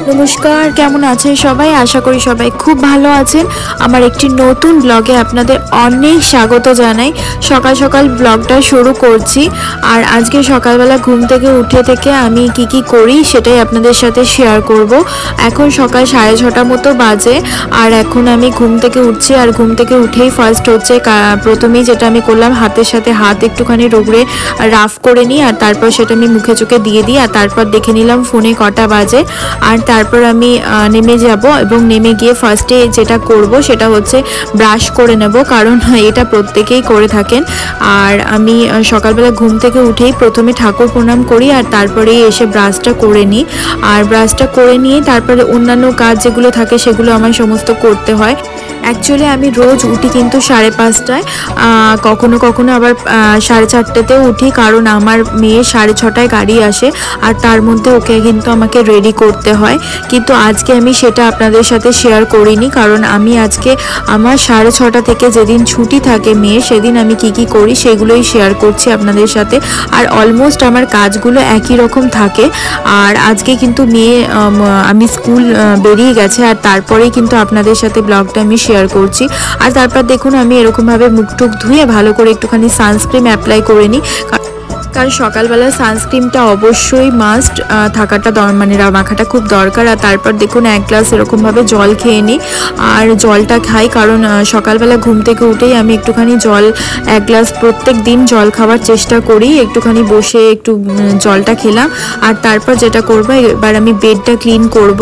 নমস্কার, কেমন আছেন সবাই? আশা করি সবাই খুব ভালো আছেন। আমার একটি নতুন ব্লগে আপনাদের অনেক স্বাগত জানাই। সকাল সকাল ব্লগটা শুরু করছি। আর আজকে সকালবেলা ঘুম থেকে উঠে থেকে আমি কি করি সেটাই আপনাদের সাথে শেয়ার করব। এখন সকাল 6:30 মতো বাজে, আর এখন আমি ঘুম থেকে উঠছি। আর ঘুম থেকে উঠেই ফার্স্ট হচ্ছে প্রথমেই যেটা আমি করলাম, হাতের সাথে হাত একটুখানি রগড়ে রাফ করে নিই, আর তারপর সেটা আমি মুখে চোখে দিয়ে দিই। আর তারপর দেখে নিলাম ফোনে কটা বাজে। আর তারপর আমি নেমে যাব, এবং নেমে গিয়ে ফার্স্টে যেটা করব সেটা হচ্ছে ব্রাশ করে নেব, কারণ এটা প্রত্যেকেই করে থাকেন। আর আমি সকালবেলা ঘুম থেকে উঠেই প্রথমে ঠাকুর প্রণাম করি, আর তারপরেই এসে ব্রাশটা করে নিই। আর ব্রাশটা করে নিয়ে তারপরে অন্যান্য কাজ যেগুলো থাকে সেগুলো আমার সমস্ত করতে হয়। অ্যাকচুয়ালি আমি রোজ উঠি কিন্তু 5:30টায়, কখনো কখনো আবার 4:30তেও উঠি, কারণ আমার মেয়ে 6:30টায় গাড়ি আসে, আর তার মধ্যে ওকে কিন্তু আমাকে রেডি করতে হয়। কিন্তু আজকে আমি সেটা আপনাদের সাথে শেয়ার করিনি, কারণ আমি আজকে আমার 6:30 থেকে যেদিন ছুটি থাকে মেয়ে, সেদিন আমি কি করি সেগুলোই শেয়ার করছি আপনাদের সাথে। আর অলমোস্ট আমার কাজগুলো একই রকম থাকে। আর আজকে কিন্তু মেয়ে আমি স্কুল বেরিয়ে গেছে, আর তারপরেই কিন্তু আপনাদের সাথে ব্লগটা আমি শেয়ার করছি। আর তারপর দেখুন আমি এরকমভাবে মুখ টুক ধুয়ে ভালো করে একটুখানি সানস্ক্রিন অ্যাপ্লাই করে নিই, কারণ সকালবেলা সানস্ক্রিনটা অবশ্যই মাস্ট থাকাটা মানে মাখাটা খুব দরকার। আর তারপর দেখুন 1 গ্লাস এরকমভাবে জল খেয়ে নিই, আর জলটা খাই কারণ সকালবেলা ঘুম থেকে উঠেই আমি একটুখানি জল 1 গ্লাস প্রত্যেক দিন জল খাওয়ার চেষ্টা করি। একটুখানি বসে একটু জলটা খেলাম। আর তারপর যেটা করব, এবার আমি বেডটা ক্লিন করব,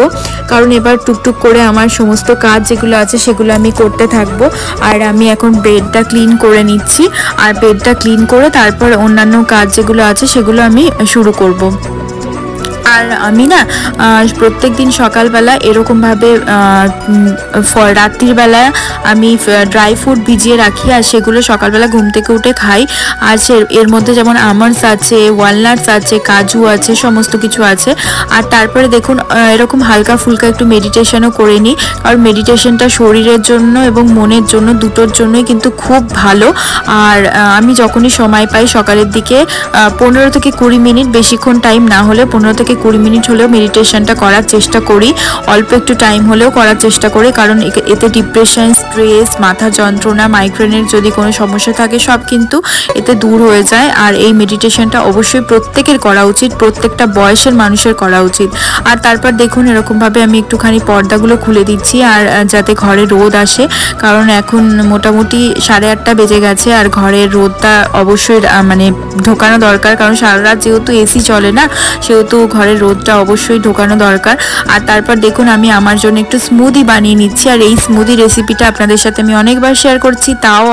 কারণ এবার টুকটুক করে আমার সমস্ত কাজ যেগুলো আছে সেগুলো আমি করতে থাকবো। আর আমি এখন বেডটা ক্লিন করে নিচ্ছি, আর বেডটা ক্লিন করে তারপর অন্যান্য কাজ যেগুলো আছে সেগুলো আমি শুরু করব। আর আমি না প্রত্যেক দিন সকালবেলা এরকমভাবে রাত্রির বেলা আমি ড্রাই ফ্রুট ভিজিয়ে রাখি, আর সেগুলো সকালবেলা ঘুম থেকে উঠে খাই। আর এর মধ্যে যেমন আমন্ডস আছে, ওয়ালনাটস আছে, কাজু আছে, সমস্ত কিছু আছে। আর তারপরে দেখুন এরকম হালকা ফুলকা একটু মেডিটেশনও করে নিই, কারণ মেডিটেশনটা শরীরের জন্য এবং মনের জন্য দুটোর জন্যই কিন্তু খুব ভালো। আর আমি যখনই সময় পাই সকালের দিকে 15 থেকে 20 মিনিট, বেশিক্ষণ টাইম না হলে 15 থেকে 20 মিনিট হলেও মেডিটেশনটা করার চেষ্টা করি। অল্প একটু টাইম হলেও করার চেষ্টা করি, কারণ এতে ডিপ্রেশন, স্ট্রেস, মাথা যন্ত্রণা, মাইগ্রেনের যদি কোনো সমস্যা থাকে সব কিন্তু এতে দূর হয়ে যায়। আর এই মেডিটেশনটা অবশ্যই প্রত্যেকের করা উচিত, প্রত্যেকটা বয়সের মানুষের করা উচিত। আর তারপর দেখুন এরকমভাবে আমি একটুখানি পর্দাগুলো খুলে দিচ্ছি, আর যাতে ঘরে রোদ আসে, কারণ এখন মোটামুটি 8:30 বেজে গেছে। আর ঘরের রোদটা অবশ্যই মানে ঢোকানো দরকার, কারণ সারা রাত যেহেতু এসি চলে না, সেহেতু ঘরের রোদটা অবশ্যই ঢোকানো দরকার। আর তারপর দেখুন আমি আমার জন্য একটু স্মুদি বানিয়ে নিচ্ছি। আর এই স্মুদি রেসিপিটা আপনাদের সাথে আমি অনেকবার শেয়ার করছি, তাও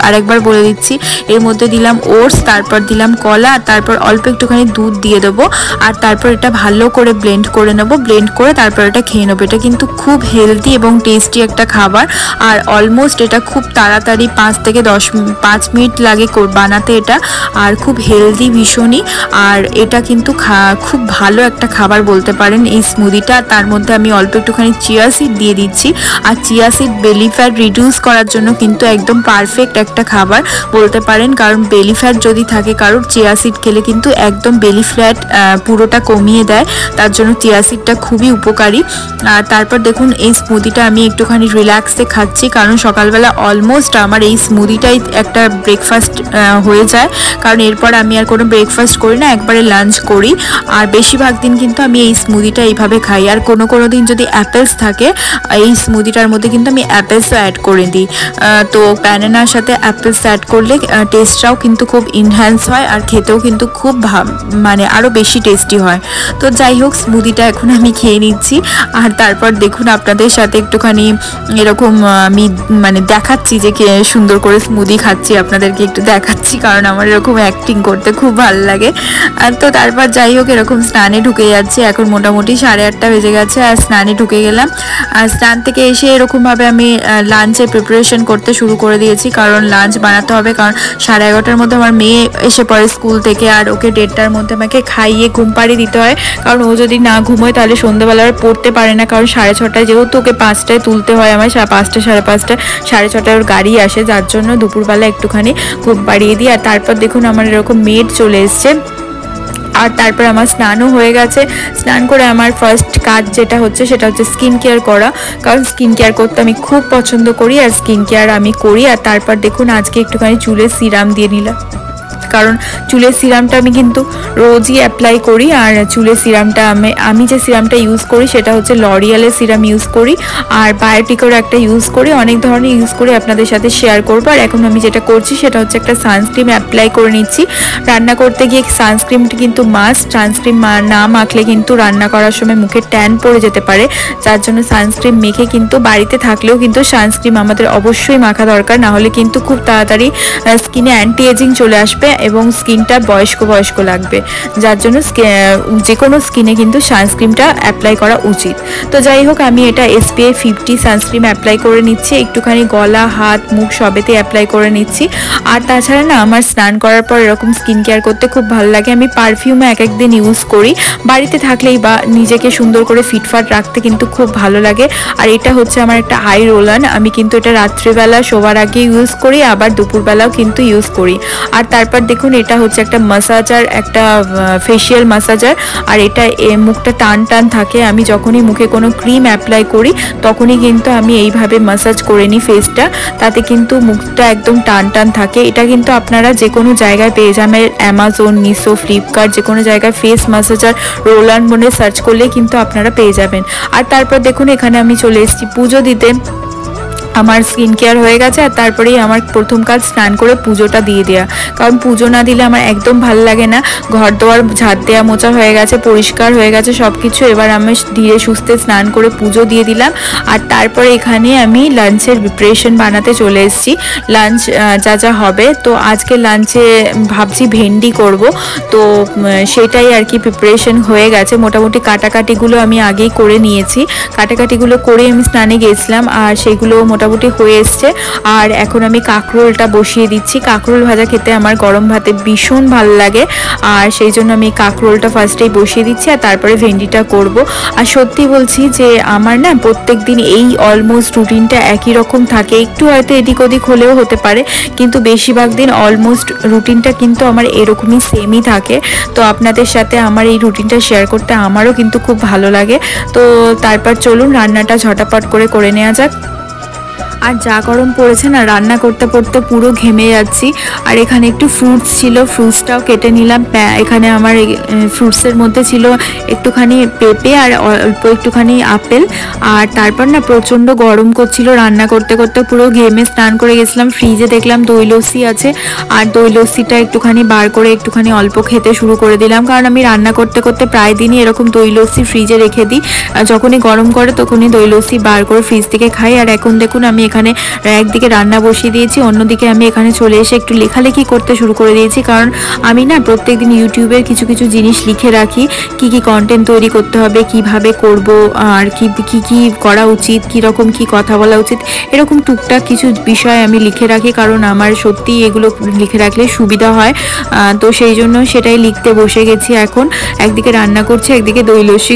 আরেকবার বলে দিচ্ছি। এর মধ্যে দিলাম ওটস, তারপর দিলাম কলা, আর তারপর অল্প একটুখানি দুধ দিয়ে দেবো। আর তারপর এটা ভালো করে ব্লেন্ড করে নেব, ব্লেন্ড করে তারপর এটা খেয়ে নেবো। এটা কিন্তু খুব হেলদি এবং টেস্টি একটা খাবার। আর অলমোস্ট এটা খুব তাড়াতাড়ি 5 থেকে 5 মিনিট লাগে বানাতে এটা, আর খুব হেলদি ভীষণই। আর এটা কিন্তু খুব ভালো একটা খাবার বলতে পারেন এই স্মুদিটা। তার মধ্যে আমি অল্প একটুখানি চিয়া সিড দিয়ে দিচ্ছি। আর chia seed belly fat reduce করার জন্য কিন্তু একদম পারফেক্ট একটা খাবার বলতে পারেন, কারণ বেলি ফ্যাট যদি থাকে কারোর, চিয়া সিড খেলে কিন্তু একদম বেলি ফ্যাট পুরোটা কমিয়ে দেয়। তার জন্য চিয়া সিডটা খুবই উপকারী। আর তারপর দেখুন এই স্মুদিটা আমি একটুখানি রিল্যাক্সে খাচ্ছি, কারণ সকালবেলা অলমোস্ট আমার এই স্মুদিটাই একটা ব্রেকফাস্ট হয়ে যায়, কারণ এরপর আমি আর কোনো ব্রেকফাস্ট করি না, একবারে লাঞ্চ করি। আর বেশিরভাগ দিন কিন্তু আমি এই স্মুদিটা এইভাবে খাই। আর কোনো দিন যদি অ্যাপেলস থাকে এই স্মুদিটার মধ্যে কিন্তু আমি অ্যাপেলসও অ্যাড করে দিই। তো ব্যানানার সাথে অ্যাপেলস অ্যাড করলে টেস্টটাও কিন্তু খুব ইনহ্যান্স হয়, আর খেতেও কিন্তু খুব মানে আরও বেশি টেস্টি হয়। তো যাই হোক, স্মুদিটা এখন আমি খেয়ে নিচ্ছি। আর তারপর দেখুন আপনাদের সাথে একটুখানি এরকম আমি মানে দেখাচ্ছি যে সুন্দর করে স্মুদি খাচ্ছি, আপনাদেরকে একটু দেখাচ্ছি, কারণ আমার এরকম অ্যাক্টিং করতে খুব ভালো লাগে। আর তো তারপর যাই হোক এরকম স্নানে ঢুকে যাচ্ছি। এখন মোটামুটি 8:30 বেজে গেছে, আর স্নানে ঢুকে গেলাম। আর স্নান থেকে এসে এরকমভাবে আমি লাঞ্চের প্রিপারেশন করতে শুরু করে দিয়েছি, কারণ লাঞ্চ বানাতে হবে, কারণ 11:30টার মধ্যে আমার মেয়ে এসে পড়ে স্কুল থেকে, আর ওকে 1:30টার মধ্যে আমাকে খাইয়ে ঘুম পাড়িয়ে দিতে হয়, কারণ ও যদি না ঘুমোয় তাহলে সন্ধ্যেবেলা আর পড়তে পারে না, কারণ 6:30টায় যেহেতু ওকে 5টায় তুলতে হয় আমার, 5টা 5:30, 6:30টায় ওর গাড়ি আসে, যার জন্য দুপুরবেলা একটুখানি ঘুম পাড়িয়ে দিই। আর তারপর দেখুন আমার এরকম মেড চলে এসছে। আর তারপর আমার স্নানও হয়ে গেছে। স্নান করে আমার ফার্স্ট কাজ যেটা হচ্ছে সেটা হচ্ছে স্কিন কেয়ার করা, কারণ স্কিন কেয়ার করতে আমি খুব পছন্দ করি আর স্কিন কেয়ার আমি করি। আর তারপর দেখুন আজকে একটুখানি চুলে সিরাম দিয়ে নিলাম, কারণ চুলের সিরামটা আমি কিন্তু রোজই অ্যাপ্লাই করি। আর চুলের সিরামটা আমি যে সিরামটা ইউজ করি সেটা হচ্ছে লরিয়ালের সিরাম ইউজ করি, আর বায়োটিকেরও একটা ইউজ করি, অনেক ধরনের ইউজ করি, আপনাদের সাথে শেয়ার করবো। আর এখন আমি যেটা করছি সেটা হচ্ছে একটা সানস্ক্রিন অ্যাপ্লাই করে নিচ্ছি। রান্না করতে গিয়ে সানস্ক্রিনটা কিন্তু মাস্ট, সানস্ক্রিন না মাখলে কিন্তু রান্না করার সময় মুখে ট্যান পড়ে যেতে পারে, যার জন্য সানস্ক্রিন মেখে কিন্তু বাড়িতে থাকলেও কিন্তু সানস্ক্রিন আমাদের অবশ্যই মাখা দরকার, না হলে কিন্তু খুব তাড়াতাড়ি স্কিনে অ্যান্টি এজিং চলে আসবে এবং স্কিনটা বয়স্ক লাগবে, যার জন্য যে কোনো স্কিনে কিন্তু সানস্ক্রিনটা অ্যাপ্লাই করা উচিত। তো যাই হোক, আমি এটা SPF 50 সানস্ক্রিন অ্যাপ্লাই করে নিচ্ছি, একটুখানি গলা, হাত, মুখ সবেতে অ্যাপ্লাই করে নিচ্ছি। আর তাছাড়া না আমার স্নান করার পর এরকম স্কিন কেয়ার করতে খুব ভালো লাগে। আমি পারফিউমও এক একদিন ইউজ করি, বাড়িতে থাকলেই বা নিজেকে সুন্দর করে ফিটফাট রাখতে কিন্তু খুব ভালো লাগে। আর এটা হচ্ছে আমার একটা আই রোল অন, আমি কিন্তু এটা রাত্রিবেলা শোবার আগে ইউজ করি, আবার দুপুরবেলাও কিন্তু ইউজ করি। আর তারপর দেখুন এটা হচ্ছে একটা মাসাজার, একটা ফেশিয়াল মাসাজার, আর এটা মুখটা টান টান থাকে, আমি যখনই মুখে কোনো ক্রিম অ্যাপ্লাই করি তখনই কিন্তু আমি এইভাবে মাসাজ করে নিই ফেসটা, তাতে কিন্তু মুখটা একদম টান টান থাকে। এটা কিন্তু আপনারা যে কোনো জায়গায় পেয়ে যাবেন, অ্যামাজন, মিশো, ফ্লিপকার্ট, যে কোনো জায়গায় ফেস মাসাজার রোল অন বলে সার্চ করলে কিন্তু আপনারা পেয়ে যাবেন। আর তারপর দেখুন এখানে আমি চলে এসেছি পুজো দিতে। আমার স্কিন কেয়ার হয়ে গেছে, আর তারপরেই আমার প্রথম কাজ স্নান করে পুজোটা দিয়ে দেওয়া, কারণ পুজো না দিলে আমার একদম ভালো লাগে না। ঘর দোয়ার ঝাড় দেওয়া, মোছা হয়ে গেছে, পরিষ্কার হয়ে গেছে সব কিছু। এবার আমি ধীরে সুস্থে স্নান করে পুজো দিয়ে দিলাম। আর তারপরে এখানে আমি লাঞ্চের প্রিপারেশন বানাতে চলে এসেছি, লাঞ্চ যা হবে। তো আজকে লাঞ্চে ভাবছি ভেন্ডি করব, তো সেটাই আর কি প্রিপারেশন হয়ে গেছে। মোটামুটি কাটাকাটিগুলো আমি আগেই করে নিয়েছি, কাটাকাটিগুলো করে আমি স্নানে গিয়েছিলাম, আর সেইগুলো মোটামুটি হয়ে এসছে। আর এখন আমি কাঁকরোলটা বসিয়ে দিচ্ছি। কাঁকরোল ভাজা খেতে আমার গরম ভাতে ভীষণ ভালো লাগে, আর সেই জন্য আমি কাঁকরোলটা ফার্স্টেই বসিয়ে দিচ্ছি, আর তারপরে ভেন্ডিটা করব। আর সত্যি বলছি যে আমার না প্রত্যেক দিন এই অলমোস্ট রুটিনটা একই রকম থাকে, একটু হয়তো এদিক ওদিক হলেও হতে পারে, কিন্তু বেশিরভাগ দিন অলমোস্ট রুটিনটা কিন্তু আমার এরকমই সেমই থাকে। তো আপনাদের সাথে আমার এই রুটিনটা শেয়ার করতে আমারও কিন্তু খুব ভালো লাগে। তো তারপর চলুন রান্নাটা ঝটাপট করে নেওয়া যাক। আর যা গরম পড়েছে না, রান্না করতে করতে পুরো ঘেমে যাচ্ছি। আর এখানে একটু ফ্রুটস ছিল, ফ্রুটসটাও কেটে নিলাম। এখানে আমার ফ্রুটসের মধ্যে ছিল একটুখানি পেঁপে আর অল্প একটুখানি আপেল। আর তারপর না প্রচণ্ড গরম করছিল, রান্না করতে করতে পুরো ঘেমে স্নান করে গেছিলাম। ফ্রিজে দেখলাম দই লস্যি আছে, আর দই লস্যিটা একটুখানি বার করে একটুখানি অল্প খেতে শুরু করে দিলাম, কারণ আমি রান্না করতে করতে প্রায় দিনই এরকম দই লস্যি ফ্রিজে রেখে দিই। যখনই গরম করে তখনই দই লস্যি বার করে ফ্রিজ থেকে খাই। আর এখন দেখুন আমি এখানে একদিকে রান্না বসিয়ে দিয়েছি, অন্যদিকে আমি এখানে চলে এসে একটু লেখালেখি করতে শুরু করে দিয়েছি, কারণ আমি না প্রত্যেকদিন ইউটিউবের কিছু কিছু জিনিস লিখে রাখি, কি কি কন্টেন্ট তৈরি করতে হবে, কিভাবে করব, আর কি কি করা উচিত, কীরকম কি কথা বলা উচিত, এরকম টুকটাক কিছু বিষয় আমি লিখে রাখি, কারণ আমার সত্যি এগুলো লিখে রাখলে সুবিধা হয়। তো সেই জন্য সেটাই লিখতে বসে গেছি এখন। একদিকে রান্না করছি, একদিকে দই লস্যি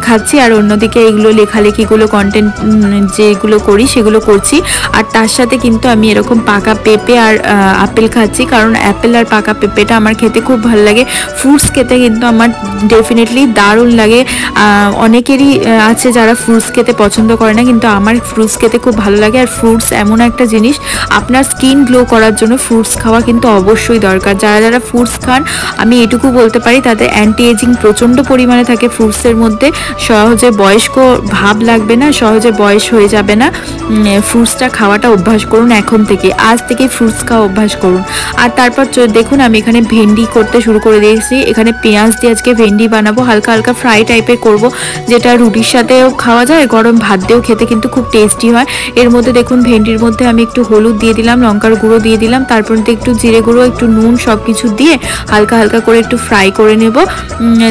খাচ্ছি, আর অন্যদিকে এগুলো লেখালেখিগুলো কন্টেন্ট যেগুলো করি সেগুলো করছি। আর তার সাথে কিন্তু আমি এরকম পাকা পেঁপে আর আপেল খাচ্ছি, কারণ অ্যাপেল আর পাকা পেঁপেটা আমার খেতে খুব ভালো লাগে। ফ্রুটস খেতে কিন্তু আমার ডেফিনেটলি দারুণ লাগে। অনেকেরই আছে যারা ফ্রুটস খেতে পছন্দ করে না, কিন্তু আমার ফ্রুটস খেতে খুব ভালো লাগে। আর ফ্রুটস এমন একটা জিনিস, আপনার স্কিন গ্লো করার জন্য ফ্রুটস খাওয়া কিন্তু অবশ্যই দরকার। যারা যারা ফ্রুটস খান আমি এটুকু বলতে পারি তাদের অ্যান্টি এজিং প্রচণ্ড পরিমাণে থাকে ফ্রুটসের মধ্যে, সহজে বয়স্ক ভাব লাগবে না, সহজে বয়স হয়ে যাবে না। ফ্রুটসটা খাওয়াটা অভ্যাস করুন এখন থেকে, আজ থেকে ফ্রুটস খাওয়া অভ্যাস করুন। আর তারপর দেখুন আমি এখানে ভেন্ডি করতে শুরু করে দিয়েছি। এখানে পেঁয়াজ দিয়ে আজকে ভেন্ডি বানাবো, হালকা হালকা ফ্রাই টাইপের করব, যেটা রুটির সাথেও খাওয়া যায়, গরম ভাত দিয়েও খেতে কিন্তু খুব টেস্টি হয়। এর মধ্যে দেখুন ভেন্ডির মধ্যে আমি একটু হলুদ দিয়ে দিলাম, লঙ্কার গুঁড়ো দিয়ে দিলাম, তারপর একটু জিরে গুঁড়ো, একটু নুন, সব কিছু দিয়ে হালকা হালকা করে একটু ফ্রাই করে নেব,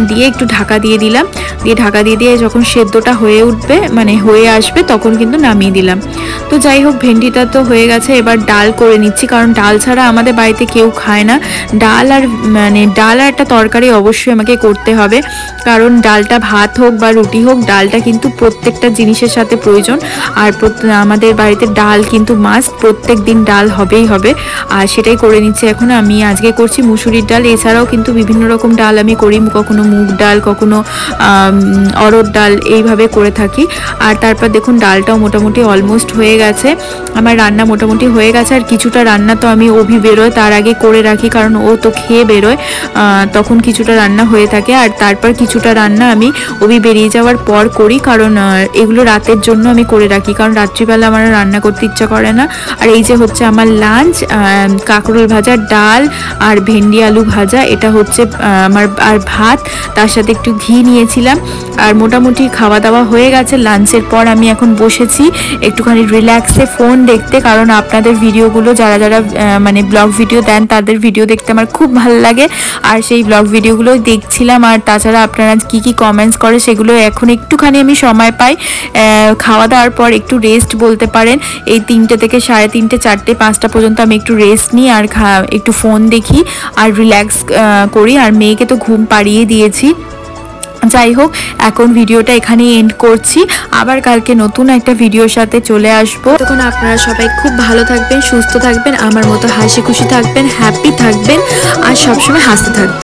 দিয়ে একটু ঢাকা দিয়ে দিলাম। দিয়ে ঢাকা দিয়ে যখন সেদ্ধটা হয়ে উঠবে, মানে হয়ে আসবে, তখন কিন্তু নামিয়ে দিলাম। তো যাই হোক, ভেন্ডিটা তো হয়ে গেছে, এবার ডাল করে নিচ্ছি, কারণ ডাল ছাড়া আমাদের বাড়িতে কেউ খায় না। ডাল আর একটা তরকারি অবশ্যই আমাকে করতে হবে, কারণ ডালটা ভাত হোক বা রুটি হোক, ডালটা কিন্তু প্রত্যেকটা জিনিসের সাথে প্রয়োজন। আর আমাদের বাড়িতে ডাল কিন্তু মাস্ট, প্রত্যেক দিন ডাল হবেই হবে। আর সেটাই করে নিচ্ছি এখন। আমি আজকে করছি মুসুরির ডাল, এছাড়াও কিন্তু বিভিন্ন রকম ডাল আমি করি, কখনো মুগ ডাল, কখনো অরহর ডাল, এইভাবে করে থাকি। আর তারপর দেখুন ডালটাও মোটামুটি অলমোস্ট হয়ে গেছে, আমার রান্না মোটামুটি হয়ে গেছে। আর কিছুটা রান্না তো আমি অভি বেরোয় তার আগে করে রাখি, কারণ ও তো খেয়ে বেরোয়, তখন কিছুটা রান্না হয়ে থাকে। আর তারপর কিছুটা রান্না আমি অভি বেরিয়ে যাওয়ার পর করি, কারণ এগুলো রাতের জন্য আমি করে রাখি, কারণ রাত্রিবেলা আমার রান্না করতে ইচ্ছা করে না। আর এই যে হচ্ছে আমার লাঞ্চ, কাঁকরোল ভাজা, ডাল আর ভেন্ডি আলু ভাজা, এটা হচ্ছে আমার, আর ভাত, তার সাথে একটু ঘি নিয়েছিলাম। আর মোটামুটি খাওয়া দাওয়া হয়ে গেছে। লাঞ্চের পর আমি এখন বসেছি একটুখানি রিল্যাক্সে ফোন দেখতে, কারণ আপনাদের ভিডিওগুলো যারা যারা মানে ব্লগ ভিডিও দেন তাদের ভিডিও দেখতে আমার খুব ভালো লাগে, আর সেই ব্লগ ভিডিওগুলো দেখছিলাম। আর তাছাড়া আপনারা কি কি কমেন্টস করে সেগুলো এখন একটুখানি আমি সময় পাই খাওয়া দাওয়ার পর একটু রেস্ট বলতে পারেন। এই 3টে থেকে 3:30, 4টে, 5টা পর্যন্ত আমি একটু রেস্ট নিই আর একটু ফোন দেখি আর রিল্যাক্স করি। আর মেয়েকে তো ঘুম পাড়িয়ে দিয়েছি। যাই হোক, এখন ভিডিওটা এখানেই এন্ড করছি, আবার কালকে নতুন একটা ভিডিওর সাথে চলে আসবো। তখন আপনারা সবাই খুব ভালো থাকবেন, সুস্থ থাকবেন, আমার মতো হাসি খুশি থাকবেন, হ্যাপি থাকবেন, আর সবসময় হাসতে থাকবেন।